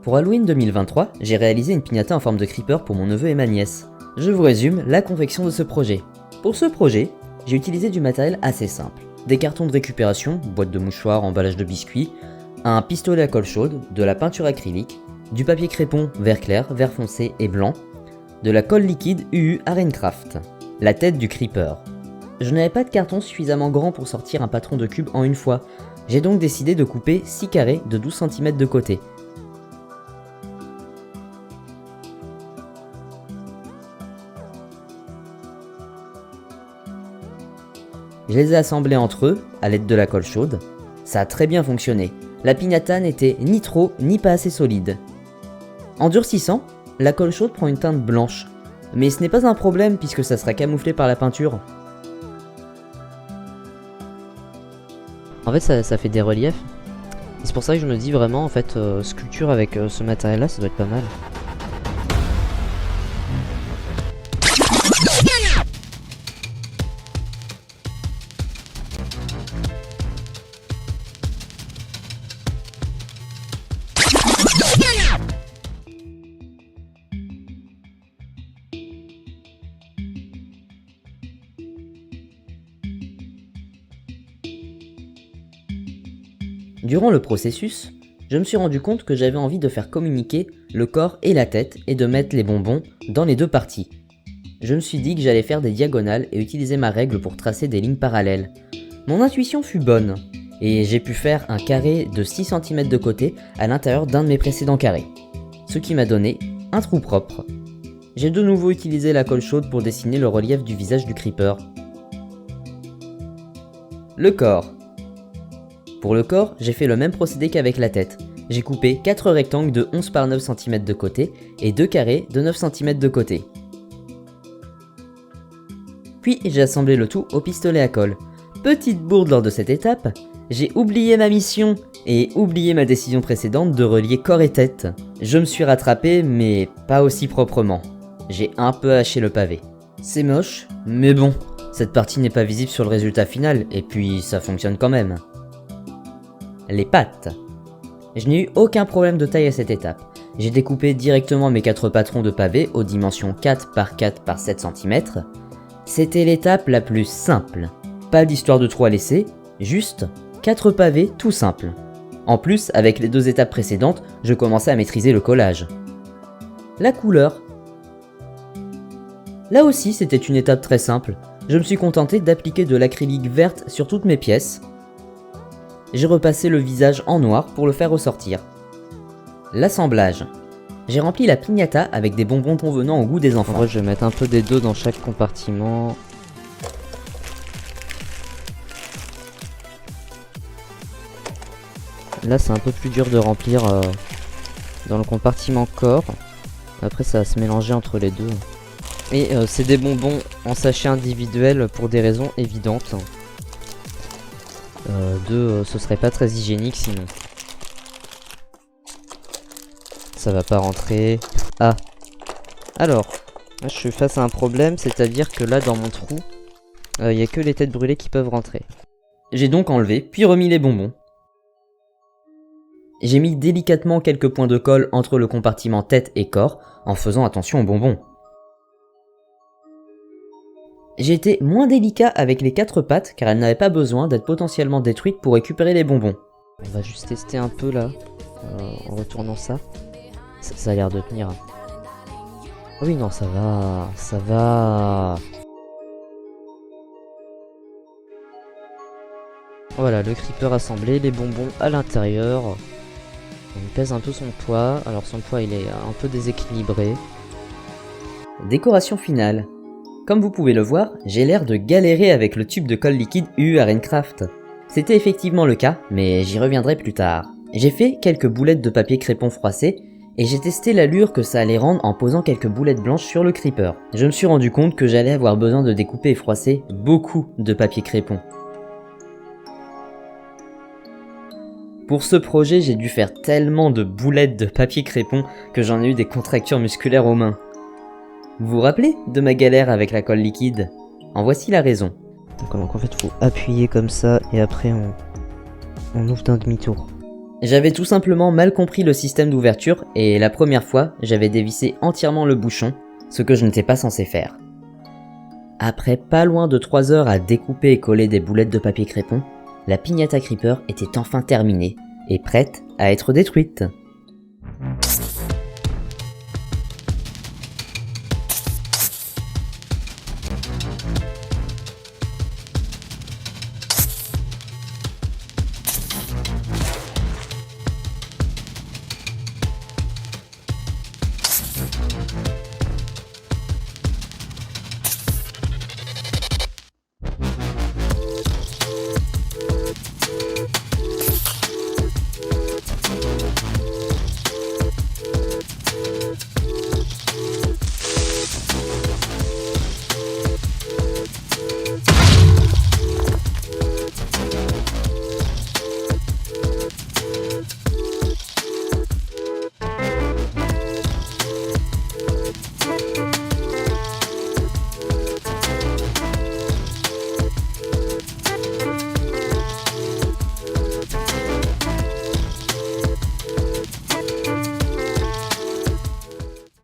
Pour Halloween 2023, j'ai réalisé une piñata en forme de creeper pour mon neveu et ma nièce. Je vous résume la confection de ce projet. Pour ce projet, j'ai utilisé du matériel assez simple. Des cartons de récupération, boîte de mouchoirs, emballage de biscuits, un pistolet à colle chaude, de la peinture acrylique, du papier crépon vert clair, vert foncé et blanc, de la colle liquide UU Arencraft, la tête du creeper. Je n'avais pas de carton suffisamment grand pour sortir un patron de cube en une fois, j'ai donc décidé de couper 6 carrés de 12 cm de côté. Je les ai assemblés entre eux, à l'aide de la colle chaude. Ça a très bien fonctionné. La piñata n'était ni trop ni pas assez solide. En durcissant, la colle chaude prend une teinte blanche. Mais ce n'est pas un problème puisque ça sera camouflé par la peinture. En fait ça fait des reliefs. Et c'est pour ça que je me dis vraiment en fait sculpture avec ce matériel là ça doit être pas mal. Durant le processus, je me suis rendu compte que j'avais envie de faire communiquer le corps et la tête et de mettre les bonbons dans les deux parties. Je me suis dit que j'allais faire des diagonales et utiliser ma règle pour tracer des lignes parallèles. Mon intuition fut bonne, et j'ai pu faire un carré de 6 cm de côté à l'intérieur d'un de mes précédents carrés, ce qui m'a donné un trou propre. J'ai de nouveau utilisé la colle chaude pour dessiner le relief du visage du creeper. Le corps. Pour le corps, j'ai fait le même procédé qu'avec la tête. J'ai coupé 4 rectangles de 11 par 9 cm de côté et 2 carrés de 9 cm de côté. Puis j'ai assemblé le tout au pistolet à colle. Petite bourde lors de cette étape, j'ai oublié ma mission et oublié ma décision précédente de relier corps et tête. Je me suis rattrapé mais pas aussi proprement. J'ai un peu haché le pavé. C'est moche, mais bon, cette partie n'est pas visible sur le résultat final et puis ça fonctionne quand même. Les pattes. Je n'ai eu aucun problème de taille à cette étape. J'ai découpé directement mes 4 patrons de pavés aux dimensions 4 par 4 par 7 cm. C'était l'étape la plus simple. Pas d'histoire de trou à laisser, juste 4 pavés tout simples. En plus, avec les 2 étapes précédentes, je commençais à maîtriser le collage. La couleur. Là aussi, c'était une étape très simple. Je me suis contenté d'appliquer de l'acrylique verte sur toutes mes pièces. J'ai repassé le visage en noir pour le faire ressortir. L'assemblage. J'ai rempli la piñata avec des bonbons convenant au goût des enfants. En vrai, je vais mettre un peu des deux dans chaque compartiment. Là, c'est un peu plus dur de remplir dans le compartiment corps. Après, ça va se mélanger entre les deux. Et c'est des bonbons en sachet individuel pour des raisons évidentes. Ce serait pas très hygiénique sinon. Ça va pas rentrer. Ah. Alors, là, je suis face à un problème, c'est-à-dire que là dans mon trou, il y a que les têtes brûlées qui peuvent rentrer. J'ai donc enlevé puis remis les bonbons. J'ai mis délicatement quelques points de colle entre le compartiment tête et corps en faisant attention aux bonbons. J'ai été moins délicat avec les 4 pattes car elles n'avaient pas besoin d'être potentiellement détruites pour récupérer les bonbons. On va juste tester un peu là, en retournant ça. Ça a l'air de tenir. Ah oui non ça va. Voilà le creeper assemblé, les bonbons à l'intérieur. On pèse un peu son poids, alors son poids il est un peu déséquilibré. Décoration finale. Comme vous pouvez le voir, j'ai l'air de galérer avec le tube de colle liquide UU Arencraft. C'était effectivement le cas, mais j'y reviendrai plus tard. J'ai fait quelques boulettes de papier crépon froissé, et j'ai testé l'allure que ça allait rendre en posant quelques boulettes blanches sur le creeper. Je me suis rendu compte que j'allais avoir besoin de découper et froisser beaucoup de papier crépon. Pour ce projet, j'ai dû faire tellement de boulettes de papier crépon que j'en ai eu des contractures musculaires aux mains. Vous vous rappelez de ma galère avec la colle liquide? En voici la raison. Donc en fait faut appuyer comme ça et après on ouvre d'un demi-tour. J'avais tout simplement mal compris le système d'ouverture et la première fois, j'avais dévissé entièrement le bouchon, ce que je n'étais pas censé faire. Après pas loin de 3 heures à découper et coller des boulettes de papier crépon, la piñata creeper était enfin terminée et prête à être détruite.